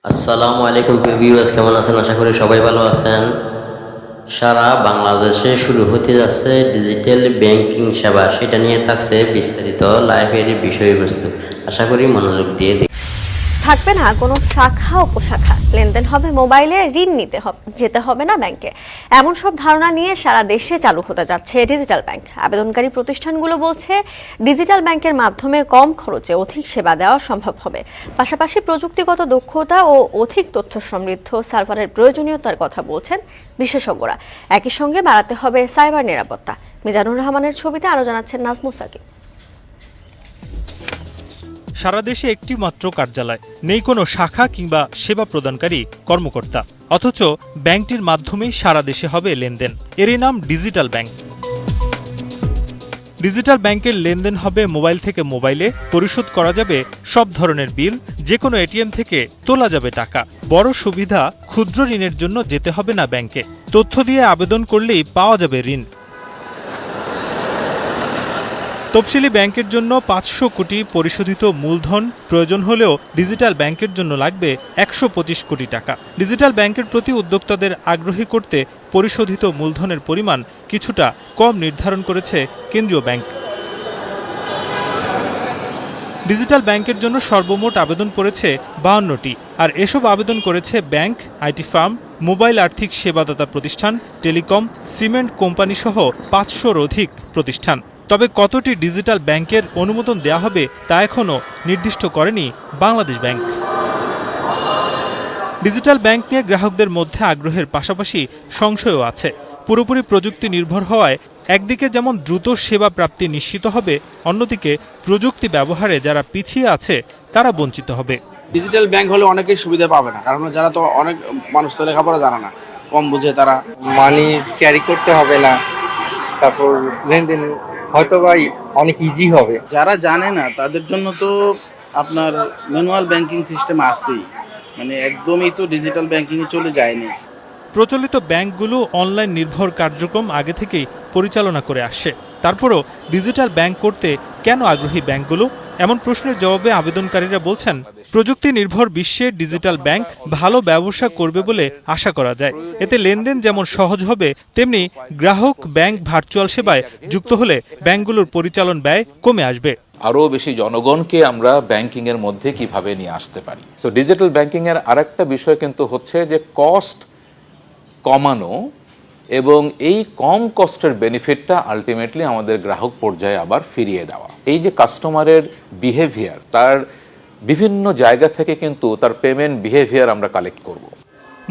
আসসালামু আলাইকুম প্রিয় ভিউয়ার্স, কেমন আছেন? আশা করি সবাই ভালো আছেন। সারা বাংলাদেশে শুরু হতে যাচ্ছে ডিজিটাল ব্যাংকিং সেবা, সেটা নিয়ে থাকছে বিস্তারিত লাইভের বিষয়বস্তু। আশা করি মনোযোগ দিয়ে থাকবে না কোনো শাখা উপশাখা, লেনদেন হবে মোবাইলে, ঋণ নিতে যেতে হবে না ব্যাংকে। এমন সব ধারণা নিয়ে সারা দেশে চালু হতে যাচ্ছে ডিজিটাল ব্যাংক। আবেদনকারী প্রতিষ্ঠানগুলো বলছে ডিজিটাল ব্যাংকের মাধ্যমে কম খরচে অধিক সেবা দেওয়া সম্ভব হবে। পাশাপাশি প্রযুক্তিগত দক্ষতা ও অধিক তথ্য সমৃদ্ধ সার্ভারের প্রয়োজনীয়তার কথা বলছেন বিশেষজ্ঞরা। একই সঙ্গে বাড়াতে হবে সাইবার নিরাপত্তা। মিজানুর রহমানের ছবিতে আরো জানাচ্ছেন নাজমুস সাকিব। সারা দেশে একটি মাত্র কার্যালয়, নেই কোনো শাখা কিংবা সেবা প্রদানকারী কর্মকর্তা, অথচ ব্যাংকটির মাধ্যমেই সারা দেশে হবে লেনদেন। এরই নাম ডিজিটাল ব্যাংক। ডিজিটাল ব্যাংকের লেনদেন হবে মোবাইল থেকে মোবাইলে, পরিশোধ করা যাবে সব ধরনের বিল, যে কোনো এটিএম থেকে তোলা যাবে টাকা। বড় সুবিধা, ক্ষুদ্র ঋণের জন্য যেতে হবে না ব্যাংকে, তথ্য দিয়ে আবেদন করলেই পাওয়া যাবে ঋণ। তফসিলি ব্যাংকের জন্য 500 কোটি পরিশোধিত মূলধন প্রয়োজন হলেও ডিজিটাল ব্যাংকের জন্য লাগবে 125 কোটি টাকা। ডিজিটাল ব্যাংকের প্রতি উদ্যোক্তাদের আগ্রহী করতে পরিশোধিত মূলধনের পরিমাণ কিছুটা কম নির্ধারণ করেছে কেন্দ্রীয় ব্যাংক। ডিজিটাল ব্যাংকের জন্য সর্বমোট আবেদন পড়েছে 52টি, আর এসব আবেদন করেছে ব্যাংক, আইটি ফার্ম, মোবাইল আর্থিক সেবাদাতা প্রতিষ্ঠান, টেলিকম, সিমেন্ট কোম্পানি সহ 500-র অধিক প্রতিষ্ঠান। তবে কতটি ডিজিটাল ব্যাংকের অনুমোদন দেওয়া হবে তা এখনও নির্দিষ্ট করেনি বাংলাদেশ ব্যাংক। ডিজিটাল ব্যাংক নিয়ে গ্রাহকদের মধ্যে আগ্রহের পাশাপাশি সংশয়ও আছে। পুরোপুরি প্রযুক্তি নির্ভর হওয়ায় একদিকে যেমন দ্রুত সেবা প্রাপ্তি নিশ্চিত হবে, অন্যদিকে প্রযুক্তি ব্যবহারে যারা পিছিয়ে আছে তারা বঞ্চিত হবে। ডিজিটাল ব্যাংক হলে অনেকেই সুবিধা পাবে না, কারণ যারা তো অনেক মানুষ তো লেখাপড়া জানে না, কম বুঝে, তারা মানি ক্যারি করতে হবে না, তারপর লেনদেন হয়তো বা অনেক ইজি হবে। যারা জানে না তাদের জন্য তো আপনার ম্যানুয়াল ব্যাংকিং সিস্টেম আছেই, মানে একদমই তো ডিজিটাল ব্যাংকিংয়ে চলে যায়নি। প্রচলিত ব্যাংকগুলো অনলাইন নির্ভর কার্যক্রম আগে থেকেই পরিচালনা করে আসছে। তারপরও ডিজিটাল ব্যাংক করতে কেন আগ্রহী ব্যাংকগুলো? এমন প্রশ্নের জবাবে আবেদনকারীরা বলছেন, প্রযুক্তি নির্ভর বিশ্বে ডিজিটাল ব্যাংক ভালো ব্যবসা করবে বলে আশা করা যায়। এতে লেনদেন যেমন সহজ হবে, তেমনি গ্রাহক ব্যাংক ভার্চুয়াল সেবায় যুক্ত হলে ব্যাংকগুলোর পরিচালন ব্যয় কমে আসবে। আরও বেশি জনগণকে আমরা ব্যাংকিং এর মধ্যে কিভাবে নিয়ে আসতে পারি। সো ডিজিটাল ব্যাংকিং এর আরেকটা বিষয় কিন্তু হচ্ছে যে কস্ট কমানো, এবং এই কম কস্টের বেনিফিটটা আলটিমেটলি আমাদের গ্রাহক পর্যায়ে আবার ফিরিয়ে দেওয়া। এই যে কাস্টমারের বিহেভিয়ার, তার বিভিন্ন জায়গা থেকে কিন্তু তার পেমেন্ট বিহেভিয়ার আমরা কালেক্ট করব।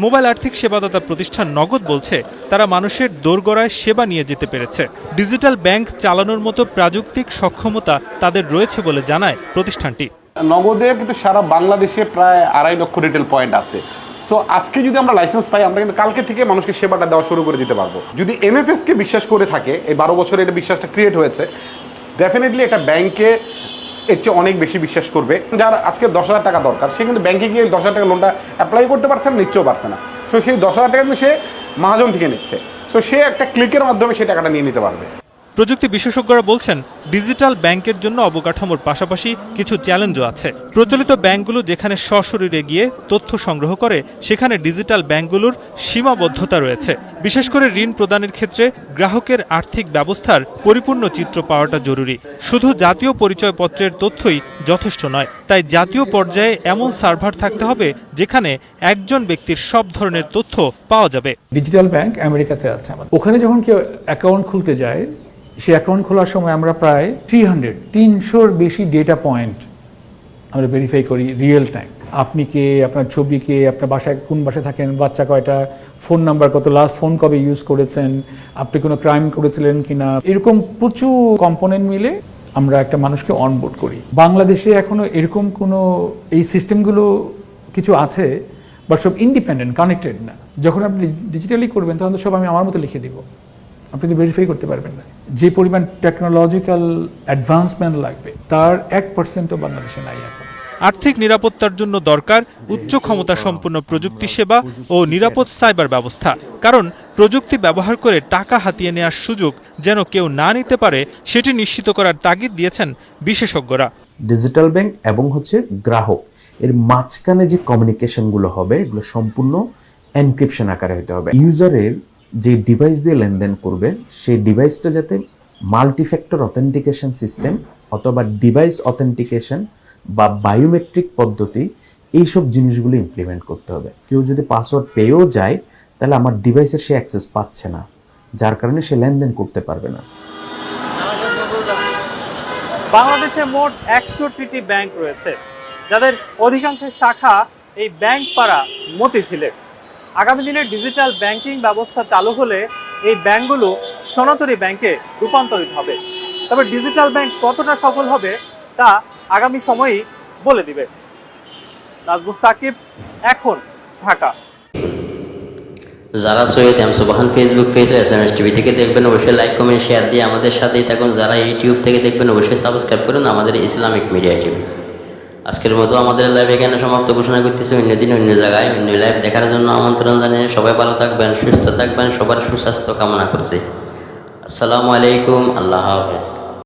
মোবাইল আর্থিক সেবাদাতা প্রতিষ্ঠান নগদ বলছে তারা মানুষের দোরগোড়ায় সেবা নিয়ে যেতে পেরেছে। ডিজিটাল ব্যাংক চালানোর মতো প্রাযুক্তিক সক্ষমতা তাদের রয়েছে বলে জানায় প্রতিষ্ঠানটি। নগদের কিন্তু সারা বাংলাদেশে প্রায় 2.5 লক্ষ রিটেল পয়েন্ট আছে। সো আজকে যদি আমরা লাইসেন্স পাই, আমরা কিন্তু কালকে থেকে মানুষকে সেবাটা দেওয়া শুরু করে দিতে পারবো। যদি এমএফএসকে বিশ্বাস করে থাকে, এই 12 বছরে এটা বিশ্বাসটা ক্রিয়েট হয়েছে, ডেফিনেটলি একটা ব্যাংকে এর চেয়ে অনেক বেশি বিশ্বাস করবে। যার আজকে 10,000 টাকা দরকার, সে কিন্তু ব্যাংকে গিয়ে 10,000 টাকা লোনটা অ্যাপ্লাই করতে পারছে না, নিচ্ছেও পারছে না। সো সেই 10,000 টাকা কিন্তু সে মহাজন থেকে নিচ্ছে। সো সে একটা ক্লিকের মাধ্যমে সেই টাকাটা নিয়ে নিতে পারবে। প্রযুক্তি বিশেষজ্ঞরা বলছেন, ডিজিটাল ব্যাংকের জন্য অবকাঠামোর পাশাপাশি কিছু চ্যালেঞ্জও আছে। প্রচলিত ব্যাংকগুলো যেখানে সশরীরে গিয়ে তথ্য সংগ্রহ করে, সেখানে ডিজিটাল ব্যাংকগুলোর সীমাবদ্ধতা রয়েছে। বিশেষ করে ঋণ প্রদানের ক্ষেত্রে গ্রাহকের আর্থিক ব্যবস্থার পরিপূর্ণ চিত্র পাওয়াটা জরুরি। শুধু জাতীয় পরিচয়পত্রের তথ্যই যথেষ্ট নয়, তাই জাতীয় পর্যায়ে এমন সার্ভার থাকতে হবে যেখানে একজন ব্যক্তির সব ধরনের তথ্য পাওয়া যাবে। ডিজিটাল ব্যাংক আমেরিকাতে আছে, ওখানে যখন কেউ অ্যাকাউন্ট খুলতে যায়, সেই অ্যাকাউন্ট খোলার সময় আমরা প্রায় 300-র বেশি ডেটা পয়েন্ট আমরা ভেরিফাই করি রিয়েল টাইম। আপনি কে, আপনার ছবি কে, আপনার বাসায় কোন বাসায় থাকেন, বাচ্চা কয়টা, ফোন নাম্বার কত, লাস্ট ফোন কবে ইউজ করেছেন, আপনি কোনো ক্রাইম করেছিলেন কিনা, এরকম প্রচুর কম্পোনেন্ট মিলে আমরা একটা মানুষকে অনবোর্ড করি। বাংলাদেশে এখনো এরকম কোনো এই সিস্টেমগুলো কিছু আছে, বাট সব ইন্ডিপেন্ডেন্ট, কানেক্টেড না। যখন আপনি ডিজিটালি করবেন তখন তো সব আমি আমার মতো লিখে দিব, আপনি তো ভেরিফাই করতে পারবেন না। যে পরিমাণ টেকনোলজিক্যাল অ্যাডভান্সমেন্ট লাগবে তার 1%ও বাংলাদেশে নাই এখন। আর্থিক নিরাপত্তার জন্য দরকার উচ্চ ক্ষমতা সম্পন্ন প্রযুক্তি সেবা ও নিরাপদ সাইবার ব্যবস্থা। কারণ প্রযুক্তি ব্যবহার করে টাকা হাতিয়ে নেওয়ার সুযোগ যেন কেউ না নিতে পারে, সেটি নিশ্চিত করার তাগিদ দিয়েছেন বিশেষজ্ঞরা। ডিজিটাল ব্যাংক এবং গ্রাহক, এর মাঝখানে যে কমিউনিকেশনগুলো হবে এগুলো সম্পূর্ণ এনক্রিপশন আকারে হতে হবে। ইউজারের যে ডিভাইস দিয়ে লেনদেন করবে সেই ডিভাইসটা যাতে মাল্টিফ্যাক্টর অথেন্টিকেশন সিস্টেম অথবা ডিভাইস অথেন্টিকেশন বা বায়োমেট্রিক পদ্ধতি এইসব জিনিসগুলো ইমপ্লিমেন্ট করতে হবে। কেউ যদি পাসওয়ার্ড পেয়েও যায় তাহলে আমার ডিভাইসের সে অ্যাক্সেস পাচ্ছে না, যার কারণে সে লেনদেন করতে পারবে না। বাংলাদেশে মোট 100টি ব্যাংক রয়েছে, যাদের অধিকাংশের শাখা এই ব্যাংক পাড়া মতিঝিলে। আগামী দিনে ডিজিটাল ব্যাংকিং ব্যবস্থা চালু হলে এই ব্যাংকগুলো সনাতনী ব্যাংকে রূপান্তরিত হবে। তবে ডিজিটাল ব্যাংক কতটা সফল হবে তা আগামী সময়ই বলে দিবে। নাজমুস সাকিব, এখন, ঢাকা। যারা সৈয়দ এম সুবহান ফেসবুক পেজ ও SMS টিভি থেকে দেখবেন অবশ্যই লাইক কমেন্ট শেয়ার দিয়ে আমাদের সাথেই থাকুন। যারা ইউটিউব থেকে দেখবেন অবশ্যই সাবস্ক্রাইব করুন আমাদের ইসলামিক মিডিয়া টিভি। আজকের মতো আমাদের লাইভ এখানে সমাপ্ত ঘোষণা করতেছি। অন্য দিন অন্য জায়গায় অন্য লাইভ দেখার জন্য আমন্ত্রণ জানিয়ে সবাই ভালো থাকবেন, সুস্থ থাকবেন, সবার সুস্বাস্থ্য কামনা করছি। আসসালামু আলাইকুম, আল্লাহ হাফেজ।